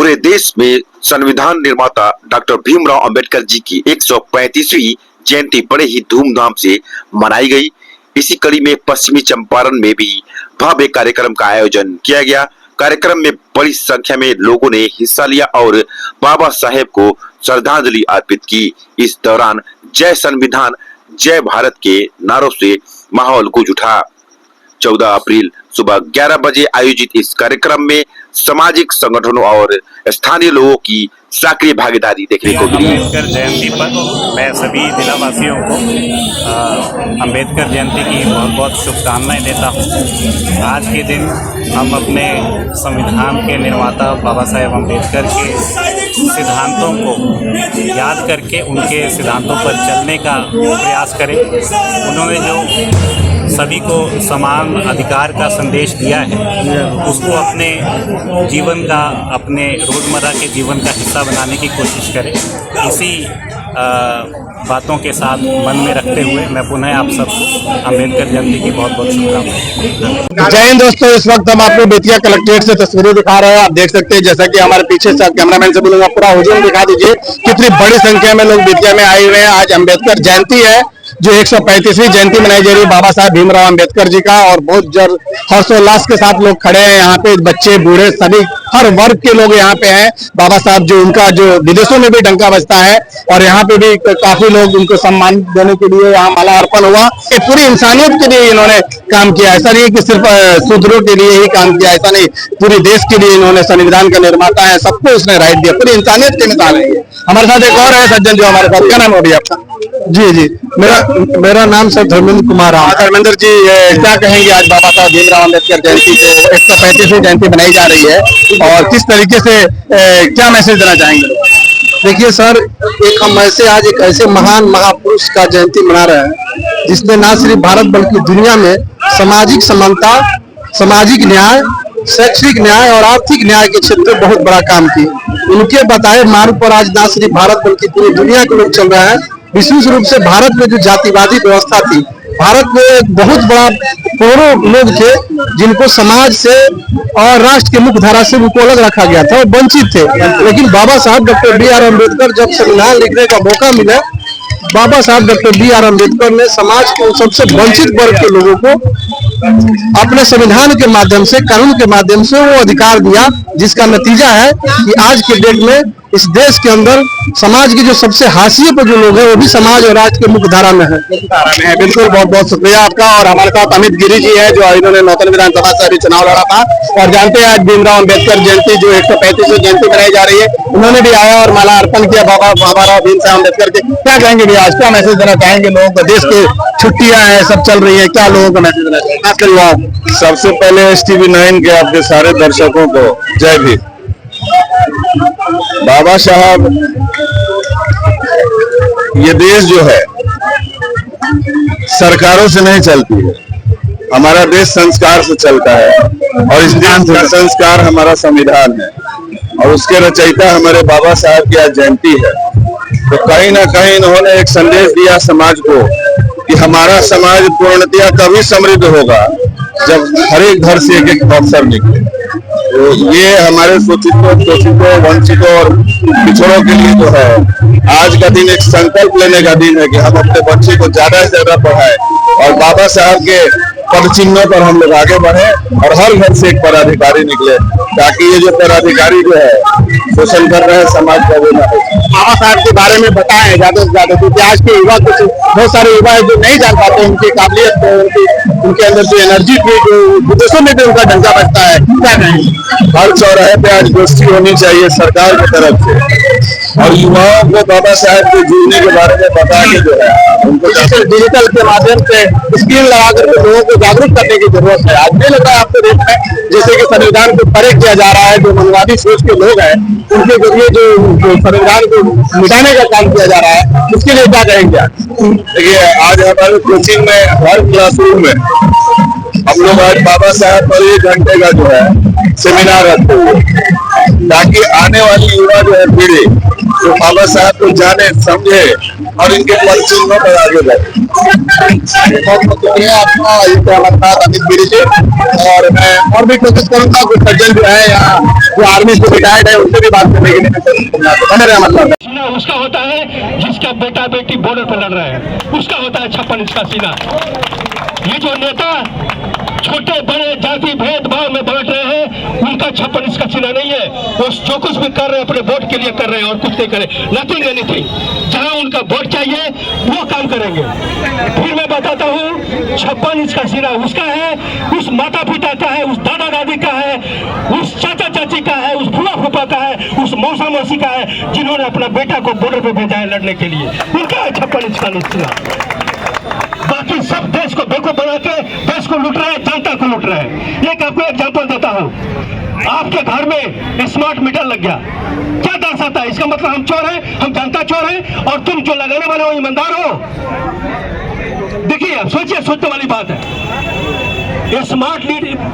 पूरे देश में संविधान निर्माता डॉक्टर भीमराव अंबेडकर जी की 135वीं जयंती बड़े ही धूमधाम से मनाई गई। इसी कड़ी में पश्चिमी चंपारण में भी भव्य कार्यक्रम का आयोजन किया गया। कार्यक्रम में बड़ी संख्या में लोगों ने हिस्सा लिया और बाबा साहेब को श्रद्धांजलि अर्पित की। इस दौरान जय संविधान जय भारत के नारों से माहौल गूंज उठा। 14 अप्रैल सुबह 11 बजे आयोजित इस कार्यक्रम में सामाजिक संगठनों और स्थानीय लोगों की सक्रिय भागीदारी देखने को मिली। अम्बेडकर जयंती पर मैं सभी जिलावासियों को अम्बेडकर जयंती की बहुत बहुत शुभकामनाएं देता हूं। आज के दिन हम अपने संविधान के निर्माता बाबा साहेब अम्बेडकर के सिद्धांतों को याद करके उनके सिद्धांतों पर चलने का प्रयास करें। उन्होंने जो सभी को समान अधिकार का संदेश दिया है, उसको अपने जीवन का, अपने रोज़मर्रा के जीवन का हिस्सा बनाने की कोशिश करें। इसी बातों के साथ मन में रखते हुए मैं पुनः आप सबको अम्बेडकर जयंती की बहुत बहुत शुभकामनाएं। जय हिंद दोस्तों, इस वक्त हम आपको बेतिया कलेक्ट्रेट से तस्वीरें दिखा रहे हैं। आप देख सकते हैं, जैसा कि हमारे पीछे से कैमरामैन से बोलूंगा पूरा हुजूम दिखा दीजिए, कितनी बड़ी संख्या में लोग बेतिया में आए हुए हैं। आज अम्बेडकर जयंती है, जो 135वीं जयंती मनाई जा रही है बाबा साहेब भीमराव अम्बेडकर जी का, और बहुत हर्षोल्लास के साथ लोग खड़े हैं यहाँ पे। बच्चे बूढ़े सभी हर वर्ग के लोग यहाँ पे हैं। बाबा साहब जो उनका जो विदेशों में भी डंका बजता है, और यहाँ पे भी काफी लोग उनको सम्मान देने के लिए यहाँ माला अर्पण हुआ। ये पूरी इंसानियत के लिए इन्होंने काम किया। ऐसा नहीं कि सिर्फ शूद्रों के लिए ही काम किया, ऐसा नहीं, पूरे देश के लिए इन्होंने, संविधान का निर्माता है, सबको उसने राइट दिया, पूरी इंसानियत के मिसाल है। हमारे साथ एक और है सज्जन जो हमारे साथ, क्या नाम हो भैया आपका? जी, मेरा नाम सर धर्मेंद्र कुमार है। धर्मेंद्र जी, क्या कहेंगे आज बाबा साहब भीमराव अम्बेडकर जयंती जो 135वीं जयंती मनाई जा रही है, और किस तरीके से क्या मैसेज देना चाहेंगे? देखिए सर, हम आज एक ऐसे महान महापुरुष का जयंती मना रहे हैं जिसने ना सिर्फ भारत बल्कि दुनिया में सामाजिक समानता, सामाजिक न्याय, शैक्षिक न्याय और आर्थिक न्याय के क्षेत्र में बहुत बड़ा काम किया। उनके बताए मार्ग पर आज ना सिर्फ भारत बल्कि पूरी दुनिया के लोग चल रहे हैं। विशेष रूप से भारत में जो जातिवादी व्यवस्था थी, भारत में एक बहुत बड़ा करोड़ों लोग थे जिनको समाज से और राष्ट्र के मुख्य धारा से उनको अलग रखा गया था और वंचित थे। लेकिन बाबा साहब डॉक्टर बी आर अम्बेडकर जब संविधान लिखने का मौका मिला, बाबा साहब डॉक्टर बी आर अम्बेडकर ने समाज के सबसे वंचित वर्ग के लोगों को अपने संविधान के माध्यम से, कानून के माध्यम से वो अधिकार दिया, जिसका नतीजा है कि आज के डेट में इस देश के अंदर समाज के जो सबसे हाशिए पर जो लोग हैं वो भी समाज और राष्ट्र के मुख्य धारा में है। बिल्कुल, बहुत बहुत शुक्रिया आपका। और हमारे साथ अमित गिरी जी है, जो इन्होंने नौतन विधानसभा से अभी चुनाव लड़ा था, और जानते हैं आज भीमराव अम्बेडकर जयंती जो 135वीं जयंती मनाई जा रही है, उन्होंने भी आया और माला अर्पण किया बाबा राव भीमराव अम्बेडकर के। क्या कहेंगे भैया, आज क्या मैसेज देना चाहेंगे लोगों को? देश की छुट्टियां हैं, सब चल रही है, क्या लोगों को मैसेज देना चाहिए, खासकर युवाओं? सबसे पहले STV9 के आपके सारे दर्शकों को जय भीम। बाबा साहब, ये देश जो है सरकारों से नहीं चलती है, हमारा देश संस्कार से चलता है, और इस देश का संस्कार हमारा संविधान है, और उसके रचयिता हमारे बाबा साहब की आज जयंती है। तो कहीं ना कहीं इन्होंने एक संदेश दिया समाज को कि हमारा समाज पूर्णतया तभी समृद्ध होगा जब हर एक घर से एक एक अवसर निकले। तो ये हमारे शोषितों, वंचितों और पिछड़ों के लिए जो है आज का दिन एक संकल्प लेने का दिन है कि हम अपने बच्चे को ज्यादा से ज्यादा पढ़ाएं, और बाबा साहब के पद चिन्हों पर हम लोग आगे बढ़े, और हर घर से एक पदाधिकारी निकले, ताकि ये जो पदाधिकारी जो है शोषण कर रहे हैं समाज का वो ना हो। बाबा साहब के बारे में बताएं ज्यादा से ज्यादा, क्योंकि आज के युवा, कुछ बहुत सारे युवा है जो नहीं जान पाते उनकी काबिलियत को, उनके अंदर जो एनर्जी थी, जो विदेशों में भी उनका डंका बजता है। क्या कहेंगे? हर चौराहे पे आज गोष्ठी होनी चाहिए सरकार की तरफ से, और युवाओं को बाबा साहब के जीवनी के बारे में बता के जो है उनको डिजिटल के माध्यम से स्क्रीन लगा करके लोगों को जागरूक करने की जरूरत है। आज भी लगता है आपको देश में जैसे कि संविधान को परे किया जा रहा है, जो मनवादी सोच के लोग हैं उनके जरिए जो संविधान को मिटाने का काम किया जा रहा है, उसके लिए क्या कहेंगे? देखिए, आज हमारे कोचिंग में हर क्लासरूम में हम लोग आज बाबा साहब पर 1 घंटे का जो है सेमिनार रखते हुए, ताकि आने वाली युवा जो है पीढ़ी जो बाबा साहब को जाने, समझे और इनके पद चिन्हों पर आगे बढ़े। बहुत बहुत शुक्रिया आपका, ये थे हमारे साथ अमित गिरी जी। और मैं और भी कोशिश करूंगा कुछ सज्जन जो है यहाँ जो आर्मी से रिटायर्ड है उनसे भी बात करने के लिए कोशिश करूंगा। बने रहे हमारे साथ। सीना उसका होता है जिसका बेटा बेटी बॉर्डर पर लड़ रहे हैं, उसका होता है 56 इंच का सीना। ये जो नेता छोटे बड़े जाति भेदभाव में बांट रहे हैं, उनका 56 इंच का सीना नहीं है। वो जो कुछ भी कर रहे हैं अपने वोट के लिए कर रहे हैं और कुछ नहीं करे, नथिंग एनीथिंग। जहां उनका वोट चाहिए वो काम करेंगे। फिर मैं बताता हूँ, 56 इंच का सीना उसका है, उस माता पिता का है, उस दादा दादी का है, उस चाचा चाची का है, उस फूफा फूफा का है, उस मौसा मौसी का है, जिन्होंने अपना बेटा को बॉर्डर पे भेजा है लड़ने के लिए, उनका है 56 इंच का सीना। बाकी सब देश को बेवकूफ बना के देश को लूट रहे हैं, जनता को लूट रहे हैं। एक आपको एग्जांपल देता हूँ, आपके घर में स्मार्ट मीटर लग गया, क्या दर्शाता है? इसका मतलब हम चोर हैं, हम जनता चोर हैं और तुम जो लगाने वाले हो ईमानदार हो? देखिए आप सोचिए, सोचने वाली बात है। स्मार्ट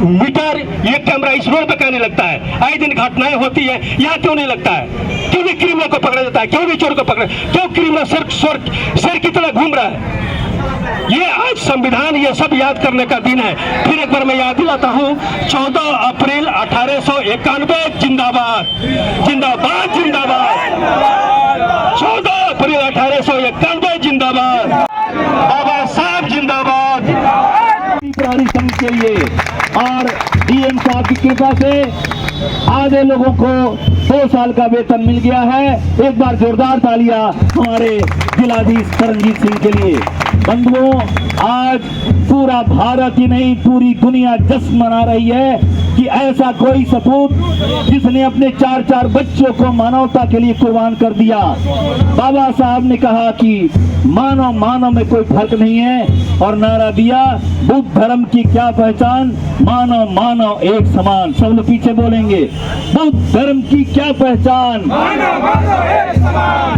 मीटर ये कैमरा इस रोड पे कहने लगता है, आए दिन घटनाएं होती है, यहाँ क्यों नहीं लगता है? क्यों भी क्रिमिनल को पकड़ा जाता है, क्यों भी चोर को पकड़ा, क्यों क्रिमिनल शेर की तरह घूम रहा है? ये आज संविधान ये सब याद करने का दिन है। फिर एक बार मैं याद दिलाता हूँ, 14 अप्रैल 1891 जिंदाबाद जिंदाबाद जिंदाबाद। 14 अप्रैल 1891 जिंदाबाद, बाबा साहब जिंदाबाद। प्रहरी संघ के लिए और डीएम साहब की कृपा से आधे लोगों को 2 साल का वेतन मिल गया है। एक बार जोरदार तालियां हमारे जिलाधीश तरनजीत सिंह के लिए। बंधुओं, आज पूरा भारत ही नहीं पूरी दुनिया जश्न मना रही है कि ऐसा कोई सपूत जिसने अपने 4 बच्चों को मानवता के लिए कुर्बान कर दिया। बाबा साहब ने कहा कि मानव मानव में कोई फर्क नहीं है और नारा दिया, बुद्ध धर्म की क्या पहचान, मानव मानव एक समान। सब लोग पीछे बोलेंगे, बुद्ध धर्म की क्या पहचान,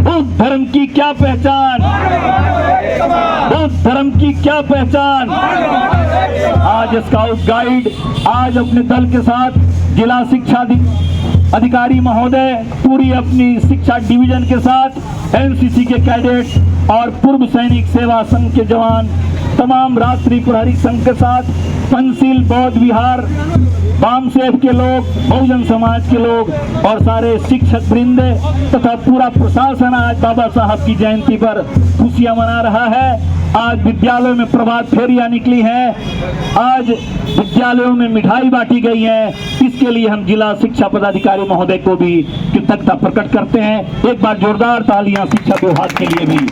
बुद्ध धर्म की क्या पहचान, बुद्ध धर्म की क्या पहचान। आज स्काउट गाइड आज अपने दल के साथ जिला शिक्षा अधिकारी महोदय पूरी अपनी शिक्षा डिवीजन के साथ एनसीसी के कैडेट और पूर्व सैनिक सेवा संघ के जवान, तमाम राष्ट्रीय प्रहरी संघ के साथ पंचशील बौद्ध विहार, वामसेव के लोग, बहुजन समाज के लोग और सारे शिक्षक वृंद तथा पूरा प्रशासन आज बाबा साहब की जयंती पर खुशियां मना रहा है। आज विद्यालयों में प्रभात फेरियां निकली हैं, आज विद्यालयों में मिठाई बांटी गई है। इसके लिए हम जिला शिक्षा पदाधिकारी महोदय को भी कृतज्ञता प्रकट करते हैं। एक बार जोरदार तालियां शिक्षा विभाग के लिए भी।